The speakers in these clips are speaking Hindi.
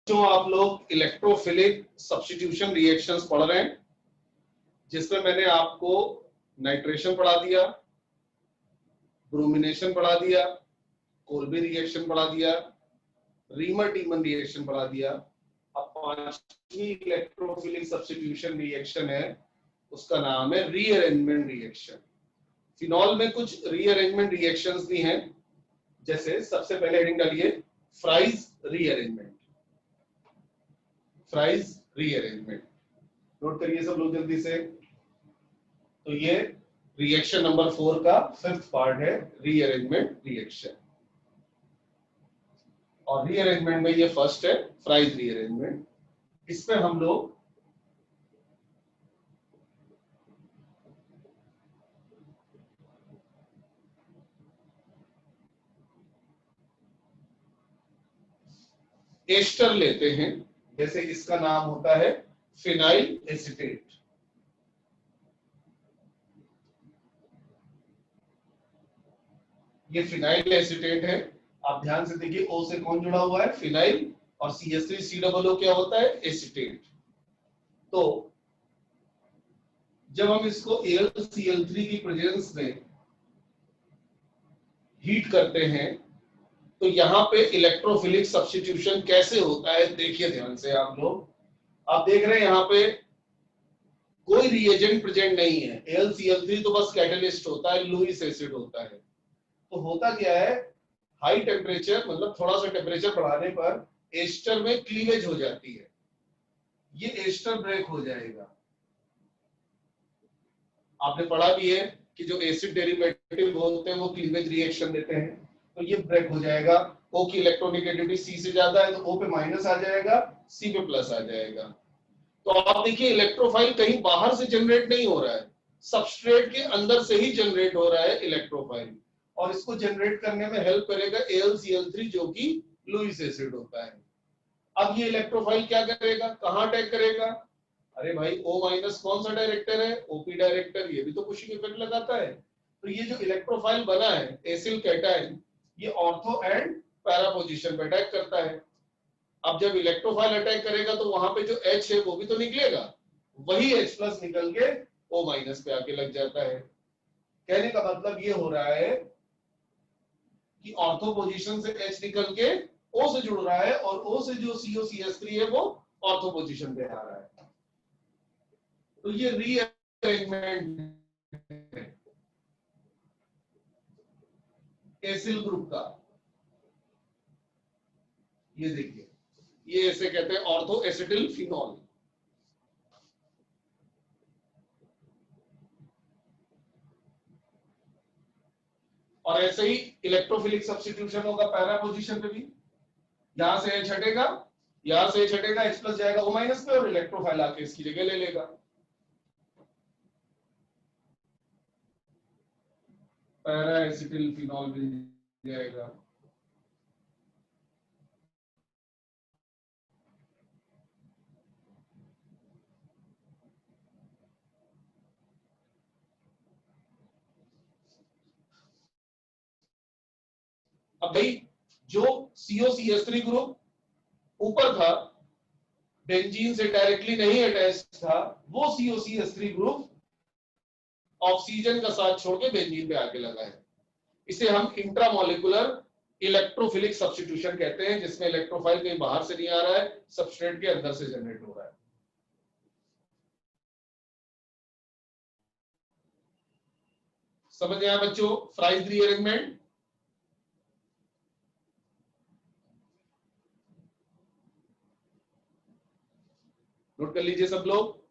जो आप लोग इलेक्ट्रोफिलिक सब्स्टिट्यूशन रिएक्शंस पढ़ रहे हैं, जिसमें मैंने आपको नाइट्रेशन पढ़ा दिया, ब्रोमिनेशन पढ़ा दिया, कोल्बी रिएक्शन पढ़ा दिया, रीमर टीमन रिएक्शन पढ़ा दिया। अब पांचवी इलेक्ट्रोफिलिक सब्स्टिट्यूशन रिएक्शन है, उसका नाम है रीअरेंजमेंट रिएक्शन। फिनॉल में कुछ रीअरेंजमेंट रिएक्शंस भी हैं, जैसे सबसे पहले हेडिंग डालिए fries rearrangement. Fries rearrangement note करिए सब लोग जल्दी से। तो ये रिएक्शन नंबर 4 का 5th पार्ट है, रीअरेंजमेंट रिएक्शन। और रीअरेंजमेंट में ये फर्स्ट है, फ्राइज रीअरेंजमेंट। इसमें हम लोग एस्टर लेते हैं, जैसे इसका नाम होता है फिनाइल एसीटेट। ये फिनाइल एसीटेट है। आप ध्यान से देखिए, O से कौन जुड़ा हुआ है? फिनाइल। और CH3COO क्या होता है? एसीटेट। तो जब हम इसको AlCl3 की प्रेजेंस में हीट करते हैं तो यहाँ पे इलेक्ट्रोफिलिक सब्स्टिट्यूशन कैसे होता है, देखिए ध्यान से आप लोग। आप देख रहे हैं यहाँ पे कोई रिएजेंट प्रेजेंट नहीं है। AlCl3 तो बस कैटलिस्ट होता है, लुईस एसिड होता है। तो होता क्या है, हाई टेम्परेचर मतलब थोड़ा सा टेम्परेचर बढ़ाने पर एस्टर में क्लीवेज हो जाती है। ये एस्टर ब्रेक हो जाएगा। आपने पढ़ा भी है कि जो एसिड डेरिवेटिव होते हैं वो क्लीवेज रिएक्शन देते हैं। तो ये ब्रेक हो जाएगा। O की इलेक्ट्रोनेगेटिविटी C से ज्यादा है तो O पे माइनस आ जाएगा, C पे प्लस आ जाएगा। तो आप देखिए इलेक्ट्रोफाइल कहीं बाहर से जनरेट नहीं हो रहा है, सबस्ट्रेट के अंदर से ही जनरेट हो रहा है इलेक्ट्रोफाइल। और इसको जनरेट करने में हेल्प करेगा AlCl3 जो कि लुईस एसिड होता है। अब ये इलेक्ट्रोफाइल क्या करेगा, कहां अटैक करेगा? अरे भाई O माइनस कौन सा डायरेक्टर है? OP director. ये भी तो पुशिंग इफेक्ट लगाता है। तो ये जो इलेक्ट्रोफाइल बना है एसिल कैटायन, ये ऑर्थो एंड पैरा पोजीशन पे अटैक करता है। अब जब इलेक्ट्रोफाइल अटैक करेगा तो वहां पे जो H है वो भी तो निकलेगा, वही H प्लस निकल के O माइनस पे आके लग जाता है। कहने का मतलब ये हो रहा है कि ऑर्थो पोजीशन से H निकल के O से जुड़ रहा है और O से जो COCH3 है वो ऑर्थो पोजीशन पे आ रहा है। तो ये रीअरेंजमेंट है एसिल ग्रुप का। ये देखिए, ये ऐसे कहते हैं ऑर्थो एसिटिल फिनॉल। और ऐसे ही इलेक्ट्रोफिलिक सब्स्टिट्यूशन होगा पैरा पोजीशन पे भी। यहां से H हटेगा, यहां से H हटेगा, H प्लस जाएगा O माइनस पे और इलेक्ट्रोफाइल आके इसकी जगह ले लेगा। पैरा एसिटिल फिनॉल भी जाएगा। अब भाई जो COCH3 ग्रुप ऊपर था, बेंजीन से डायरेक्टली नहीं अटैच था, वो COCH3 ग्रुप ऑक्सीजन का साथ छोड़ के बेंजीन पे आके लगा है। इसे हम इंट्रामोलिकुलर इलेक्ट्रोफिलिक सब्स्टिट्यूशन कहते हैं, जिसमें इलेक्ट्रोफाइल कहीं बाहर से नहीं आ रहा है, सबस्ट्रेट के अंदर से जनरेट हो रहा है। समझ आया बच्चों फ्राइज रीअरेंजमेंट? नोट कर लीजिए सब लोग।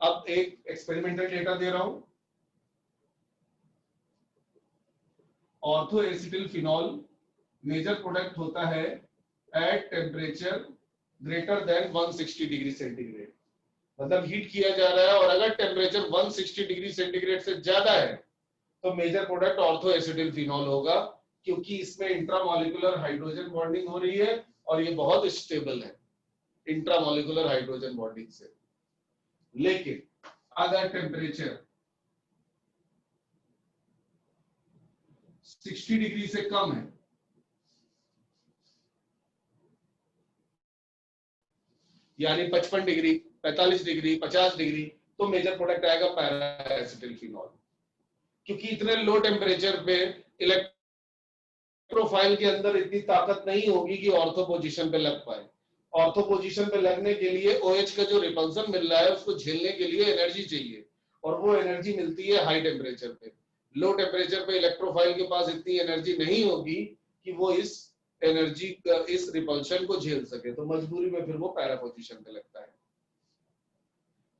अब एक एक्सपेरिमेंटल डेटा दे रहा हूं। Ortho acetyl phenol major product होता है at temperature greater than 160 degree centigrade. मतलब हीट किया जा रहा है और अगर टेम्परेचर 160 डिग्री सेंटीग्रेड से ज्यादा है तो major product ortho acetyl phenol होगा, क्योंकि इसमें इंट्रामोलिकुलर हाइड्रोजन बॉन्डिंग हो रही है और ये बहुत स्टेबल है इंट्रामोलिकुलर हाइड्रोजन बॉन्डिंग से। लेकिन अगर टेम्परेचर 60 डिग्री से कम है, यानी 55 डिग्री, 45 डिग्री, 50 डिग्री, तो मेजर प्रोडक्ट आएगा पैरा एसिटिलफिनॉल। क्योंकि इतने लो टेम्परेचर पे इलेक्ट्रोफाइल के अंदर इतनी ताकत नहीं होगी कि ऑर्थो पोजीशन पे लग पाए। ऑर्थो पोजीशन पे लगने के लिए OH का जो रिपल्सन मिल रहा है उसको झेलने के लिए एनर्जी चाहिए, और वो एनर्जी मिलती है हाई टेम्परेचर पे। लो टेम्परेचर पे इलेक्ट्रोफाइल के पास इतनी एनर्जी नहीं होगी कि वो इस एनर्जी इस रिपल्शन को झेल सके, तो मजबूरी में फिर वो पैरा पोजीशन पे लगता है।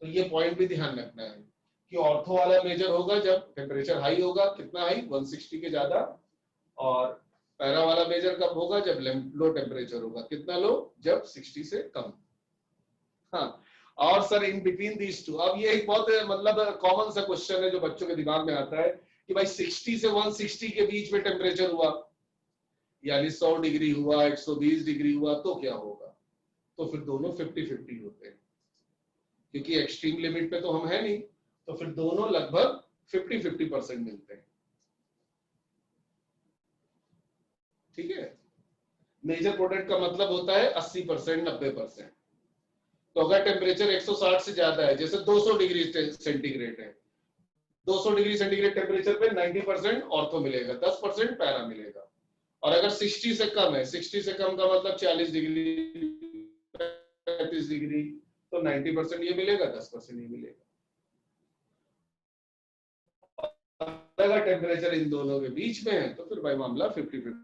तो ये पॉइंट भी ध्यान रखना है कि ऑर्थो वाला मेजर होगा जब टेम्परेचर हाई होगा, कितना हाई, 160 के ज्यादा, और पैरा वाला मेजर कब होगा, जब लो टेम्परेचर होगा, कितना लो, जब 60 से कम। हाँ, और sir in between these two, अब ये एक बहुत मतलब कॉमन सा क्वेश्चन है जो बच्चों के दिमाग में आता है कि भाई 60 से 160 के बीच में टेम्परेचर हुआ, यानी 100 डिग्री हुआ, 120 डिग्री हुआ, तो क्या होगा? तो फिर दोनों 50-50 होते हैं, क्योंकि एक्सट्रीम लिमिट पे तो हम है नहीं, तो फिर दोनों लगभग 50-50% मिलते हैं। ठीक है, मेजर प्रोडक्ट का मतलब होता है 80%, 90%। तो अगर टेम्परेचर 160 से ज्यादा है, जैसे 200 डिग्री सेंटीग्रेड है, 200 डिग्री सेंटीग्रेड टेम्परेचर पे 90% ऑर्थो मिलेगा, 10% पैरा मिलेगा। और अगर 60 से कम है, 60 से कम का मतलब 40 डिग्री, 35 डिग्री, तो 90% ये मिलेगा, 10% ये मिलेगा। अगर टेम्परेचर इन दोनों के बीच में है तो फिर भाई मामला 50-50।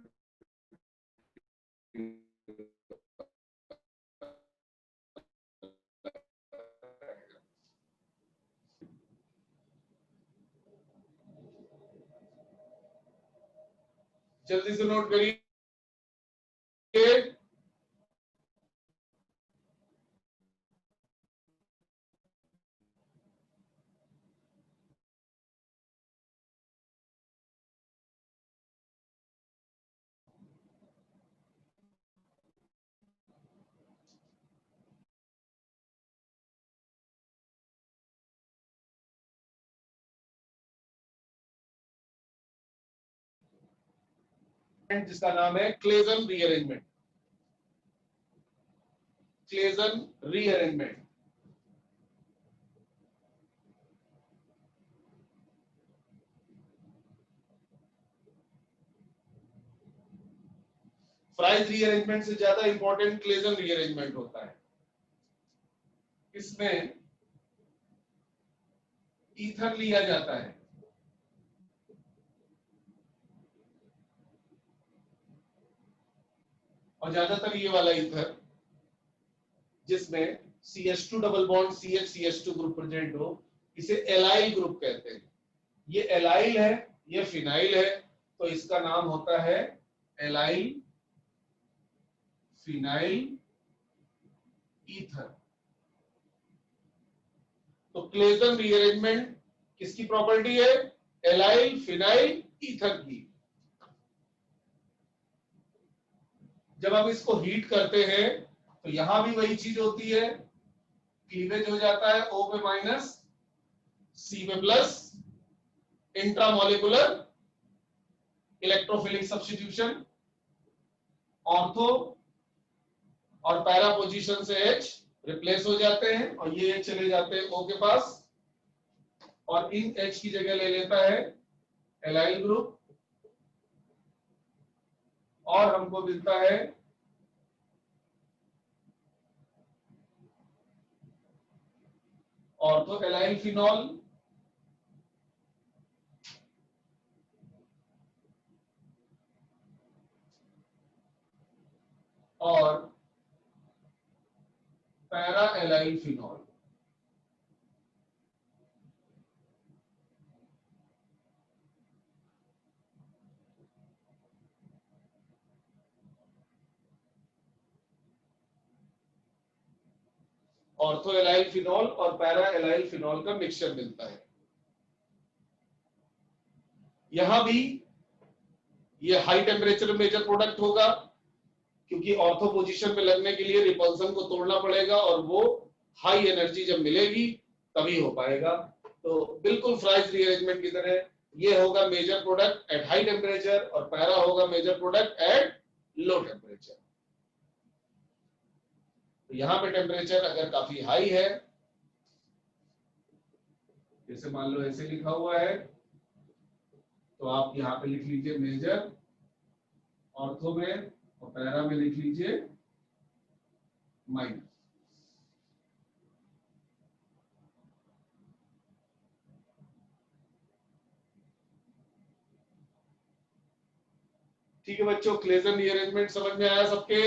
जल्दी से नोट करिए। जिसका नाम है Claisen rearrangement. Claisen rearrangement fries rearrangement से ज्यादा इंपॉर्टेंट क्लेजन रीअरेंजमेंट होता है। इसमें ईथर लिया जाता है, और ज्यादातर ये वाला ईथर जिसमें CH2 double bond CH group present हो, इसे एलाइल ग्रुप कहते हैं। ये एलाइल है, ये फिनाइल है, तो इसका नाम होता है एलाइल फिनाइल ईथर। तो क्लेजन रीअरेंजमेंट किसकी प्रॉपर्टी है? एलाइल फिनाइल ईथर की। जब हम इसको हीट करते हैं तो यहां भी वही चीज होती है, क्लीवेज हो जाता है O पे माइनस, C पे plus, intramolecular electrophilic substitution, ortho और पैरा पोजीशन से H रिप्लेस हो जाते हैं, और ये H चले जाते हैं O के पास, और इन H की जगह ले लेता है एलाइल ग्रुप, और हमको मिलता है ऑर्थो एलाइल फिनॉल, और para allyl phenol. Ortho allyl phenol और पैरा एलाइल फिनॉल का मिक्सचर मिलता है। यहां भी ये हाई टेम्परेचर मेजर प्रोडक्ट होगा, क्योंकि ऑर्थो पोजीशन पे लगने के लिए रिपल्सन को तोड़ना पड़ेगा, और वो हाई एनर्जी जब मिलेगी तभी हो पाएगा। तो बिल्कुल फ्राइज रीअरेंजमेंट की तरह ये होगा major product at high temperature और पैरा होगा major product at low temperature. तो यहाँ पे टेम्परेचर अगर काफी हाई है, जैसे मान लो ऐसे लिखा हुआ है, तो आप यहाँ पे लिख लीजिए मेजर ऑर्थो में और पैरा में लिख लीजिए माइनर। ठीक है बच्चों, क्लेजन रीअरेंजमेंट समझ में आया सबके?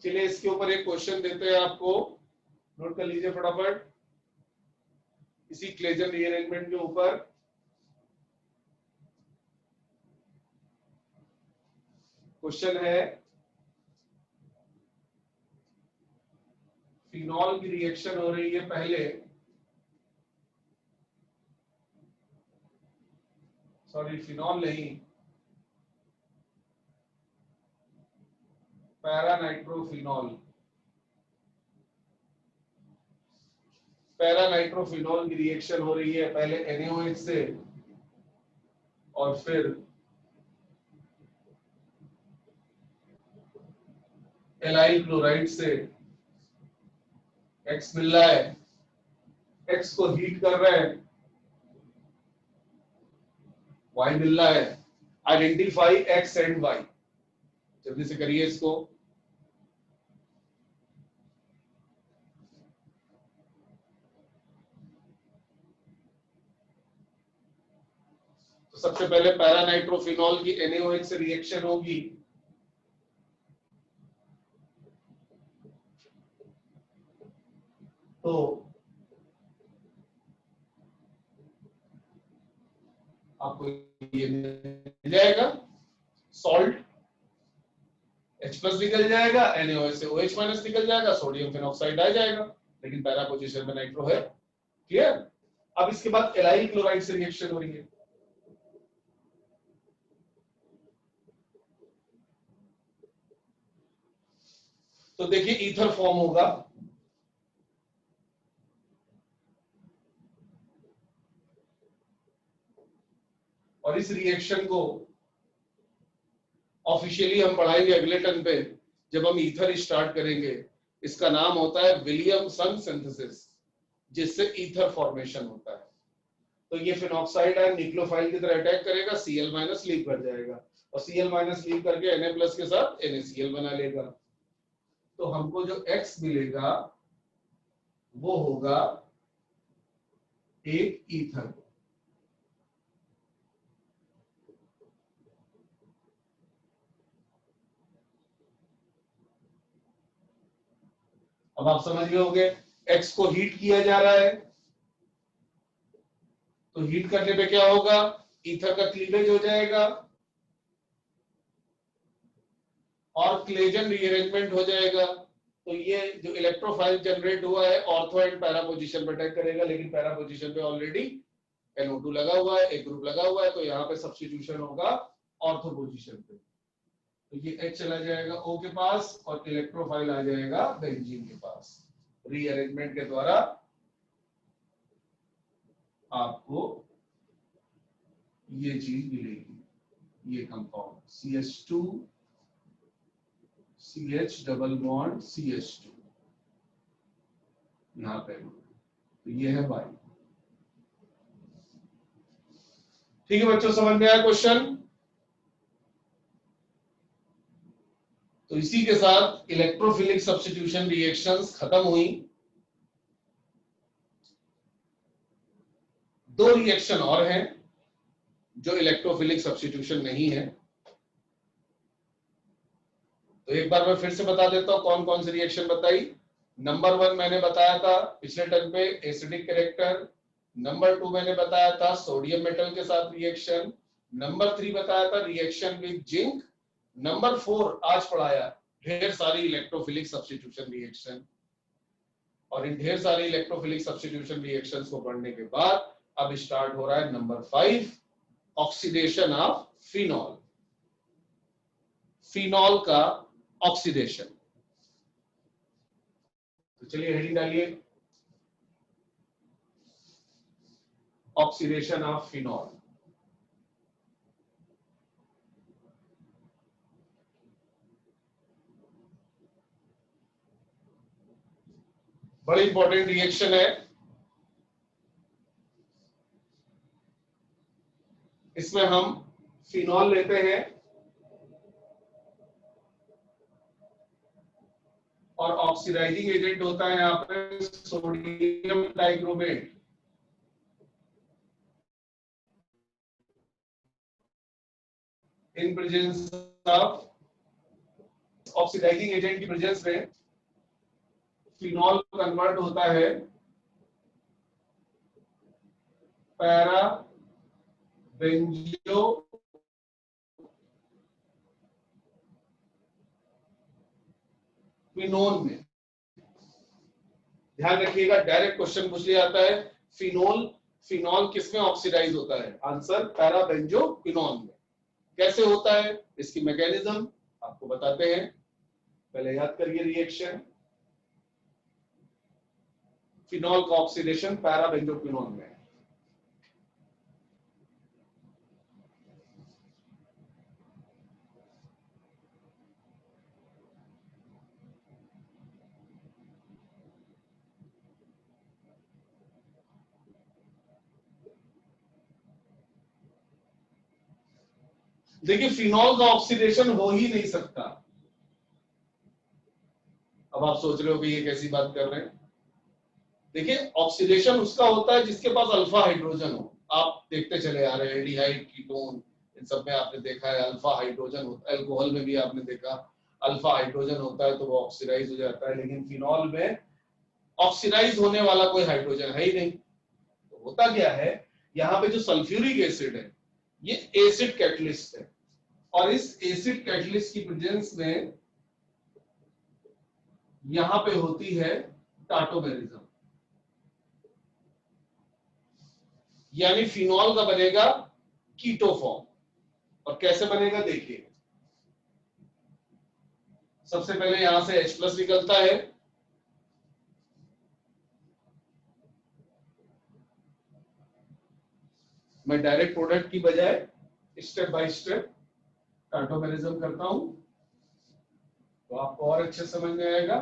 चलिए इसके ऊपर एक क्वेश्चन देते हैं आपको, नोट कर लीजिए फटाफट। इसी क्लेजन रीअरेंजमेंट के ऊपर क्वेश्चन है, फिनॉल की रिएक्शन हो रही है पहले, सॉरी फिनॉल नहीं, पैरानाइट्रोफिनॉल, पैरानाइट्रोफिनॉल की रिएक्शन हो रही है पहले NaOH से और फिर एलाइल क्लोराइड से। X मिल रहा है, X को हीट कर रहे हैं, Y मिल रहा है। आइडेंटिफाई X एंड Y, जल्दी से करिए इसको। तो सबसे पहले पैरानाइट्रोफिनॉल की NaOH से रिएक्शन होगी, तो आपको ये मिल जाएगा सॉल्ट, H+ निकल जाएगा, NaOH से OH- निकल जाएगा, सोडियम फेनॉक्साइड आ जाएगा, लेकिन पैरा पोजीशन में नाइट्रो है। क्लियर? अब इसके बाद एलाइल क्लोराइड से रिएक्शन हो रही है, तो देखिए ईथर फॉर्म होगा, और इस रिएक्शन को ऑफिशियली हम पढ़ाएंगे अगले टर्म पे जब हम ईथर स्टार्ट करेंगे। इसका नाम होता है विलियमसन सिंथेसिस, जिससे ईथर फॉर्मेशन होता है। तो ये फिनॉक्साइड है, निक्लोफाइल की तरह अटैक करेगा, Cl- लीव कर जाएगा और Cl- लीव करके Na+ के साथ NaCl बना लेगा। तो हमको जो X मिलेगा वो होगा एक ईथर। अब आप समझ गए होंगे, X को हीट किया जा रहा है, तो हीट करने पे क्या होगा, ईथर का क्लीवेज हो जाएगा और क्लेजन रीअरेंजमेंट हो जाएगा। तो ये जो इलेक्ट्रोफाइल जनरेट हुआ है ऑर्थो एंड पैरा पोजीशन पे अटैक करेगा, लेकिन पैरा पोजीशन पे ऑलरेडी NO2 लगा हुआ है, एक ग्रुप लगा हुआ है, तो यहाँ पे सब्स्टिट्यूशन होगा ऑर्थो पोजीशन पे। तो ये H चला जाएगा O के पास और इलेक्ट्रोफाइल आ जाएगा बेंजीन के पास। रीअरेंजमेंट के द्वारा आपको ये चीज मिलेगी, ये compound CH2 CH double bond CH2 यहाँ पे, तो ये है Y। ठीक है बच्चों, समझ में आया क्वेश्चन? तो इसी के साथ इलेक्ट्रोफिलिक सब्स्टिट्यूशन रिएक्शंस खत्म हुई। दो रिएक्शन और हैं जो इलेक्ट्रोफिलिक सब्स्टिट्यूशन नहीं है, तो एक बार मैं फिर से बता देता हूं कौन कौन सी रिएक्शन बताई। नंबर 1 मैंने बताया था पिछले टर्म पे एसिडिक कैरेक्टर, नंबर 2 मैंने बताया था सोडियम मेटल के साथ रिएक्शन, नंबर 3 बताया था रिएक्शन विद जिंक, नंबर 4 आज पढ़ाया ढेर सारी इलेक्ट्रोफिलिक सब्स्टिट्यूशन रिएक्शन, और इन ढेर सारी इलेक्ट्रोफिलिक सब्स्टिट्यूशन रिएक्शंस को पढ़ने के बाद अब स्टार्ट हो रहा है number 5, oxidation of phenol. Phenol का ऑक्सीडेशन। तो चलिए हेडिंग डालिए, ऑक्सीडेशन ऑफ फिनॉल। बड़ी इंपॉर्टेंट रिएक्शन है। इसमें हम फिनॉल लेते हैं और ऑक्सीडाइजिंग एजेंट होता है यहाँ पे sodium dichromate. In presence of oxidising agent की प्रेजेंस में फिनॉल कन्वर्ट होता है पैरा बेंजो फिनोल में। ध्यान रखिएगा, डायरेक्ट क्वेश्चन पूछ लिया जाता है फिनोल, फिनॉल किसमें ऑक्सीडाइज होता है? आंसर पैरा बेंजो फिनोल में। कैसे होता है, इसकी मैकेनिज्म आपको बताते हैं। पहले याद करिए रिएक्शन, फिनॉल का ऑक्सीडेशन पैरा बेंजो फिनोल में। देखिए फिनॉल का ऑक्सीडेशन हो ही नहीं सकता। अब आप सोच रहे हो कि ये कैसी बात कर रहे हैं। देखिए ऑक्सीडेशन उसका होता है जिसके पास अल्फा हाइड्रोजन हो। आप देखते चले आ रहे हैं एल्डिहाइड, कीटोन, इन सब में आपने देखा है अल्फा हाइड्रोजन होता है। अल्कोहल में भी आपने देखा अल्फा हाइड्रोजन होता है तो वो ऑक्सीडाइज हो जाता है, लेकिन फिनॉल में ऑक्सीडाइज होने वाला कोई हाइड्रोजन है ही नहीं। तो होता क्या है, यहाँ पे जो सल्फ्यूरिक एसिड है ये एसिड कैटलिस्ट है, और इस एसिड कैटलिस्ट की प्रेजेंस में यहां पे होती है टाटोमेरिज्म, यानी फिनॉल का बनेगा कीटो फॉर्म। और कैसे बनेगा देखिए, सबसे पहले यहां से H+ निकलता है, मैं डायरेक्ट प्रोडक्ट की बजाय स्टेप बाय स्टेप टाटोमेरिज्म करता हूं तो आपको और अच्छे समझ में आएगा।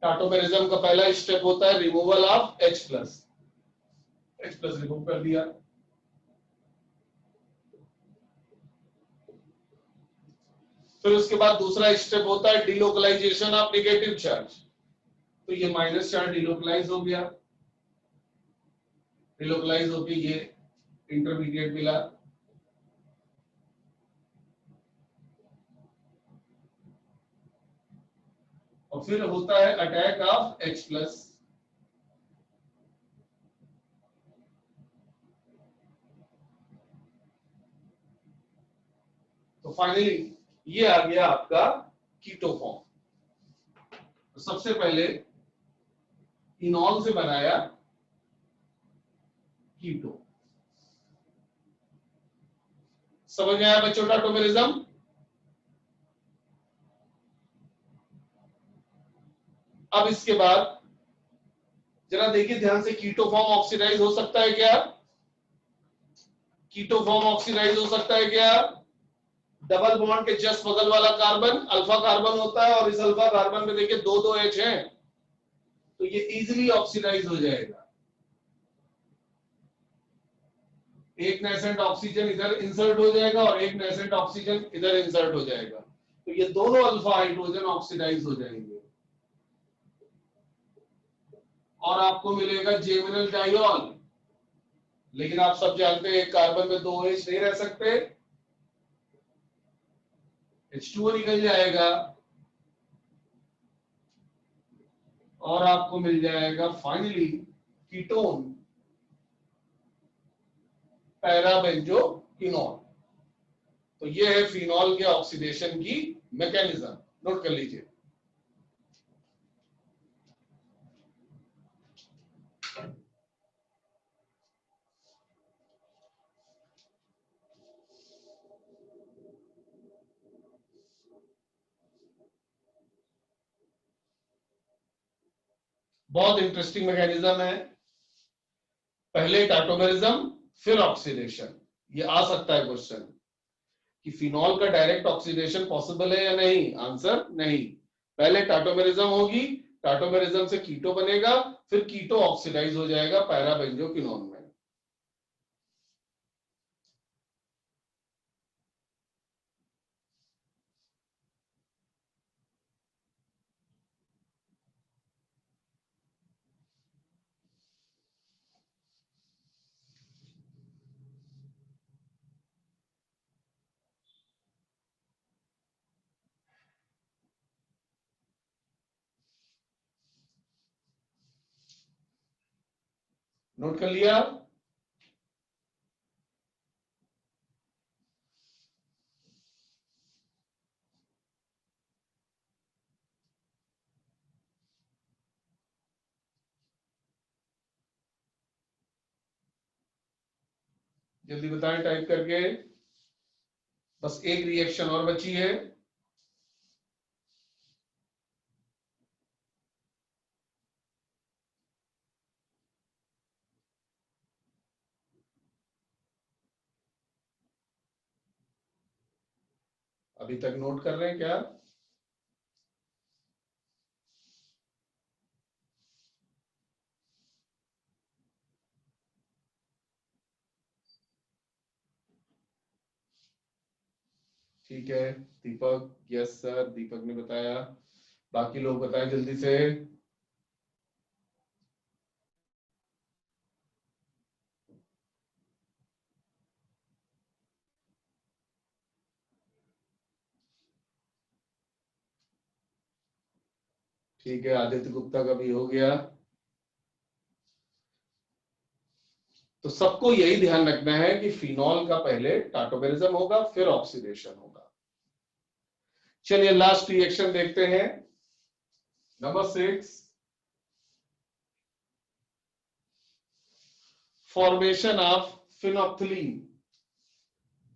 टाटोमेरिज्म का पहला स्टेप होता है removal of H+। H+ remove कर दिया, फिर उसके बाद दूसरा स्टेप होता है डिलोकलाइजेशन ऑफ नेगेटिव चार्ज। तो ये माइनस चार्ज डिलोकलाइज हो गया, डिलोकलाइज होकर ये इंटरमीडिएट मिला, और फिर होता है अटैक ऑफ H+। तो फाइनली ये आ गया आपका कीटो फॉर्म। तो सबसे पहले इनॉल से बनाया कीटो। समझ में आया बच्चों टाटोमेरिज्म? अब इसके बाद जरा देखिए ध्यान से, कीटो फॉर्म ऑक्सीडाइज हो सकता है क्या? कीटो फॉर्म ऑक्सीडाइज हो सकता है क्या? डबल बॉन्ड के जस्ट बगल वाला कार्बन अल्फा कार्बन होता है, और इस अल्फा कार्बन में देखिए दो H हैं, तो ये इजीली ऑक्सीडाइज हो जाएगा। एक नेसेंट ऑक्सीजन इधर इंसर्ट हो जाएगा और एक नेसेंट ऑक्सीजन इधर इंसर्ट हो जाएगा, तो ये दोनों अल्फा हाइड्रोजन ऑक्सीडाइज हो जाएंगे और आपको मिलेगा जेमिनल डाइऑल। लेकिन आप सब जानते हैं कार्बन में दो H नहीं रह सकते, H2O निकल जाएगा और आपको मिल जाएगा फाइनली कीटोन पैराबेंजोक्विनोन। तो ये है फिनॉल के ऑक्सीडेशन की मैकेनिज्म, नोट कर लीजिए। बहुत इंटरेस्टिंग मैकेनिज्म है। पहले टाटोमेरिज्म फिर ऑक्सीडेशन। ये आ सकता है क्वेश्चन कि फिनॉल का डायरेक्ट ऑक्सीडेशन पॉसिबल है या नहीं। आंसर नहीं, पहले टाटोमेरिज्म होगी, टाटोमेरिज्म से कीटो बनेगा, फिर कीटो ऑक्सीडाइज हो जाएगा पैराबेंजोक्विनोन में। नोट कर लिया। जल्दी बताएं टाइप करके। बस एक रिएक्शन और बची है। अभी तक नोट कर रहे हैं क्या? ठीक है दीपक, यस सर, दीपक ने बताया। बाकी लोग बताएं जल्दी से। ठीक है, आदित्य गुप्ता का भी हो गया। तो सबको यही ध्यान रखना है कि फिनॉल का पहले टाटोमेरिज्म होगा फिर ऑक्सीडेशन होगा। चलिए लास्ट रिएक्शन देखते हैं, नंबर 6, फॉर्मेशन ऑफ फिनोक्थिलीन,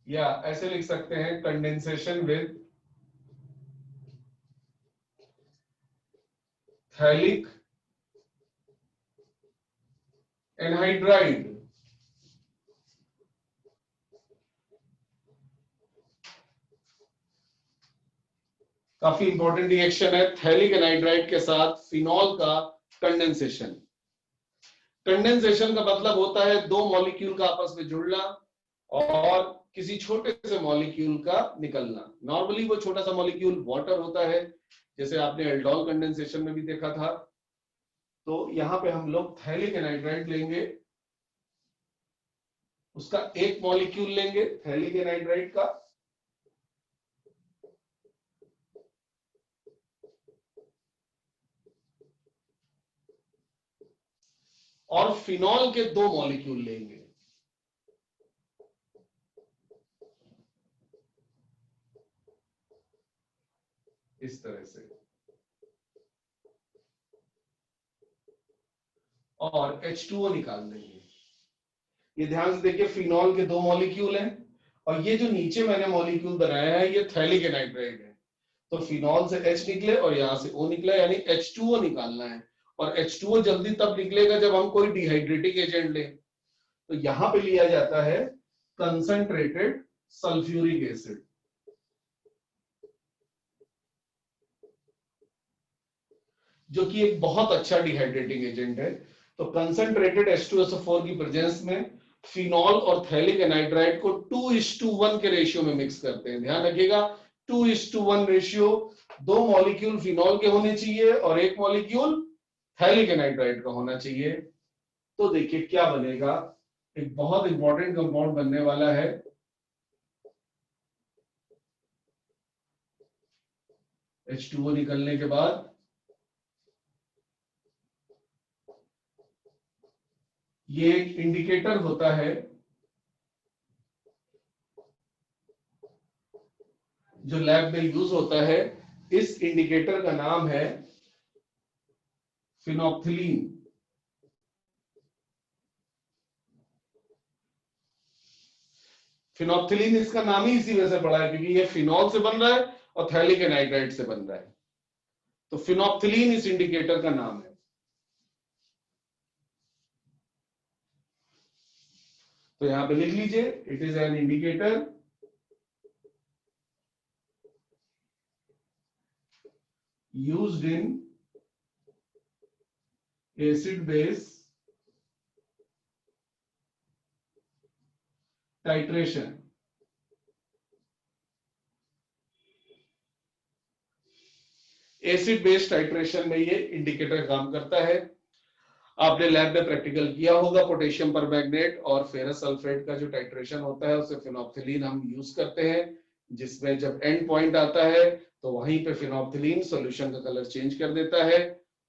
या ऐसे लिख सकते हैं कंडेंसेशन विद थैलिक एनहाइड्राइड। काफी इंपॉर्टेंट रिएक्शन है, थैलिक एनहाइड्राइड के साथ फिनॉल का कंडेंसेशन। कंडेंसेशन का मतलब होता है दो मॉलिक्यूल का आपस में जुड़ना और किसी छोटे से मॉलिक्यूल का निकलना। नॉर्मली वो छोटा सा मॉलिक्यूल वाटर होता है, जैसे आपने एल्डोल कंडेंसेशन में भी देखा था। तो यहां पे हम लोग थैलिक एनहाइड्राइड लेंगे, उसका एक मॉलिक्यूल लेंगे थैलिक एनहाइड्राइड का, और फिनॉल के दो मॉलिक्यूल लेंगे। इस तरह से, और H2O निकाल देंगे। ये ध्यान से देखिए, फिनॉल के दो मॉलिक्यूल हैं और ये जो नीचे मैंने मॉलिक्यूल बनाया है ये थैलिक एनहाइड्राइड है। तो फिनॉल से H निकले और यहां से O निकला, यानी H2O निकालना है। और H2O जल्दी तब निकलेगा जब हम कोई डिहाइड्रेटिंग एजेंट लें। तो यहां पे लिया जाता है कंसंट्रेटेड सल्फ्यूरिक एसिड, जो कि एक बहुत अच्छा डिहाइड्रेटिंग एजेंट है। तो कंसंट्रेटेड H2SO4 की प्रेजेंस में फिनॉल और थैलिक एनहाइड्राइड को 2:1 के रेशियो में मिक्स करते हैं। ध्यान रखिएगा 2:1 रेशियो, दो मॉलिक्यूल फिनॉल के होने चाहिए और एक मॉलिक्यूल थैलिक एनहाइड्राइड का होना चाहिए। तो देखिए क्या बनेगा, एक बहुत इंपॉर्टेंट कंपाउंड बनने वाला है। H2O निकलने के बाद ये एक इंडिकेटर होता है जो लैब में यूज होता है, इस इंडिकेटर का नाम है फिनोप्थिलीन। फिनोप्थिलीन इसका नाम ही इसी वजह से पड़ा है क्योंकि ये फिनॉल से बन रहा है और थैलिक एनाइड्राइड से बन रहा है, तो फिनोप्थिलीन इस इंडिकेटर का नाम है। तो यहां पे लिख लीजिए, it is an indicator used in acid base titration. Acid base titration में ये इंडिकेटर काम करता है। आपने लैब में प्रैक्टिकल किया होगा, पोटेशियम परमैंगनेट और फेरस सल्फेट का जो टाइट्रेशन होता है उसे फिनोप्थिलीन हम यूज करते हैं, जिसमें जब एंड पॉइंट आता है तो वहीं पे फिनोप्थिलीन सॉल्यूशन का कलर चेंज कर देता है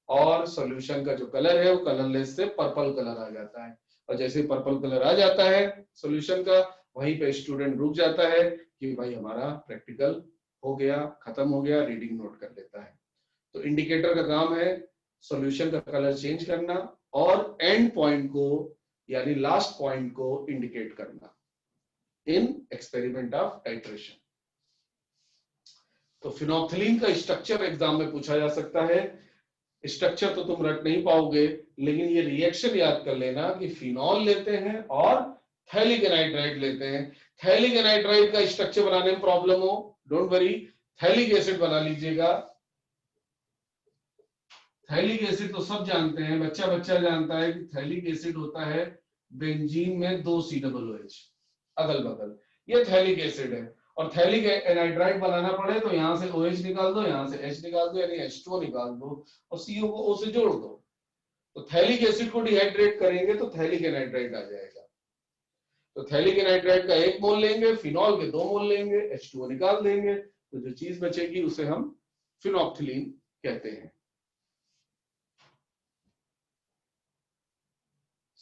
और सॉल्यूशन का जो कलर है वो कलरलेस से पर्पल कलर आ जाता है। और जैसे पर्पल कलर आ जाता है सॉल्यूशन का, वहीं पे स्टूडेंट रुक जाता है कि भाई हमारा प्रैक्टिकल हो गया, खत्म हो गया, रीडिंग नोट कर लेता है। तो इंडिकेटर का काम है सॉल्यूशन का कलर चेंज करना और एंड पॉइंट को यानी लास्ट पॉइंट को इंडिकेट करना इन एक्सपेरिमेंट ऑफ टाइट्रेशन। तो फिनोप्थिलीन का स्ट्रक्चर एग्जाम में पूछा जा सकता है। स्ट्रक्चर तो तुम रट नहीं पाओगे, लेकिन ये रिएक्शन याद कर लेना कि फिनॉल लेते हैं और थैलिक एनाइड्राइड लेते हैं। थैलिक एनाइड्राइड का स्ट्रक्चर बनाने में प्रॉब्लम हो, डोंट वरी, थैलिक एसिड बना लीजिएगा। थैलिक एसिड तो सब जानते हैं, बच्चा बच्चा जानता है कि थैलिक एसिड होता है बेंजीन में 2 COOH अगल बगल, ये थैलिक एसिड है। और थैलिक एनाइड्राइड बनाना पड़े तो यहां से OH निकाल दो, यहां से H निकाल दो, यानी H2O निकाल दो और CO को O से जोड़ दो। तो थैलिक एसिड को डिहाइड्रेट करेंगे तो थैलिक एनाइड्राइड आ जाएगा। तो थैलिक एनाइड्राइड का 1 मोल लेंगे, फिनॉल के 2 मोल लेंगे, H2O निकाल देंगे, तो जो चीज बचेगी उसे हम फिनोप्थिलीन कहते हैं।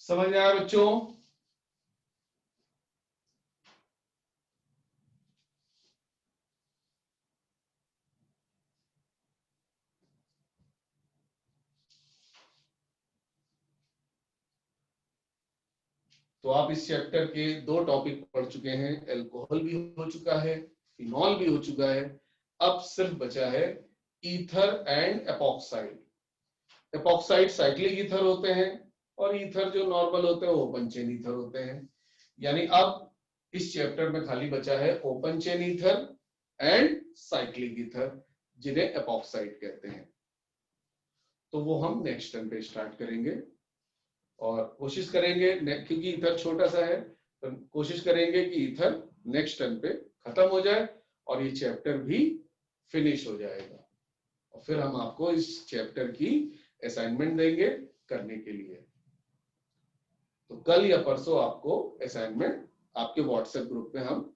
समझ आया बच्चों? तो आप इस चैप्टर के 2 टॉपिक पढ़ चुके हैं, अल्कोहल भी हो चुका है, फिनॉल भी हो चुका है। अब सिर्फ बचा है ether and epoxide. Epoxide cyclic ether होते हैं और ईथर जो नॉर्मल होते हैं वो ओपन चेन ईथर होते हैं। यानी अब इस चैप्टर में खाली बचा है open chain ether and cyclic ether, जिन्हें एपॉक्साइड कहते हैं। तो वो हम नेक्स्ट टर्म पे स्टार्ट करेंगे और कोशिश करेंगे, क्योंकि ईथर छोटा सा है, तो कोशिश करेंगे कि ईथर नेक्स्ट टर्म पे खत्म हो जाए और ये चैप्टर भी फिनिश हो जाएगा। और फिर हम आपको इस चैप्टर की असाइनमेंट देंगे करने के लिए। तो कल या परसों आपको असाइनमेंट आपके व्हाट्सएप ग्रुप में हम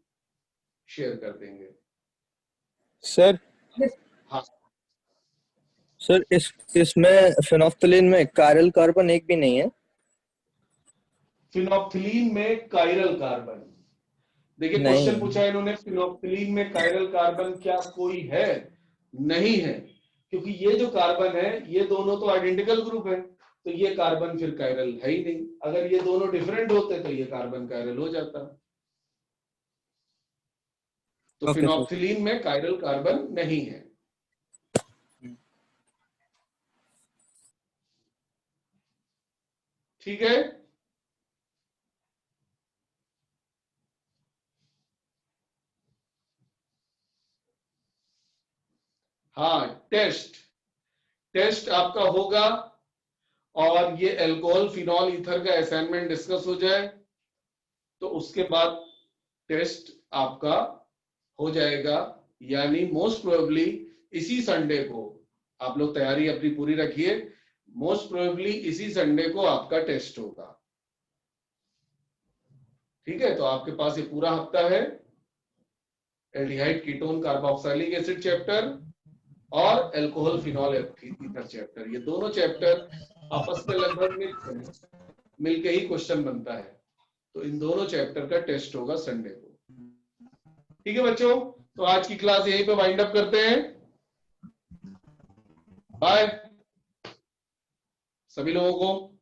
शेयर कर देंगे। सर हाँ सर, इसमें फिनोप्थिलीन में कायरल कार्बन एक भी नहीं है। फिनोप्थिलीन में कायरल कार्बन, देखिए क्वेश्चन पूछा है इन्होंने, फिनोप्थिलीन में कायरल कार्बन क्या कोई है? नहीं है, क्योंकि ये जो कार्बन है ये दोनों तो आइडेंटिकल ग्रुप है, तो ये कार्बन फिर कायरल है ही नहीं। अगर ये दोनों डिफरेंट होते तो ये कार्बन कायरल हो जाता। तो फिनोप्थिलीन में कायरल कार्बन नहीं है। ठीक है, हाँ टेस्ट आपका होगा और ये अल्कोहल फिनॉल ईथर का असाइनमेंट डिस्कस हो जाए तो उसके बाद टेस्ट आपका हो जाएगा। यानी मोस्ट प्रोबेबली इसी संडे को, आप लोग तैयारी अपनी पूरी रखिए, मोस्ट प्रोबेबली इसी संडे को आपका टेस्ट होगा। ठीक है, तो आपके पास ये पूरा हफ्ता है, aldehyde ketone carboxylic acid chapter और अल्कोहल फिनॉल ईथर चैप्टर, ये दोनों चैप्टर आपस में लगभग मिलके ही क्वेश्चन बनता है। तो इन दोनों चैप्टर का टेस्ट होगा संडे को। ठीक है बच्चों, तो आज की क्लास यहीं पे वाइंड अप करते हैं। बाय सभी लोगों को।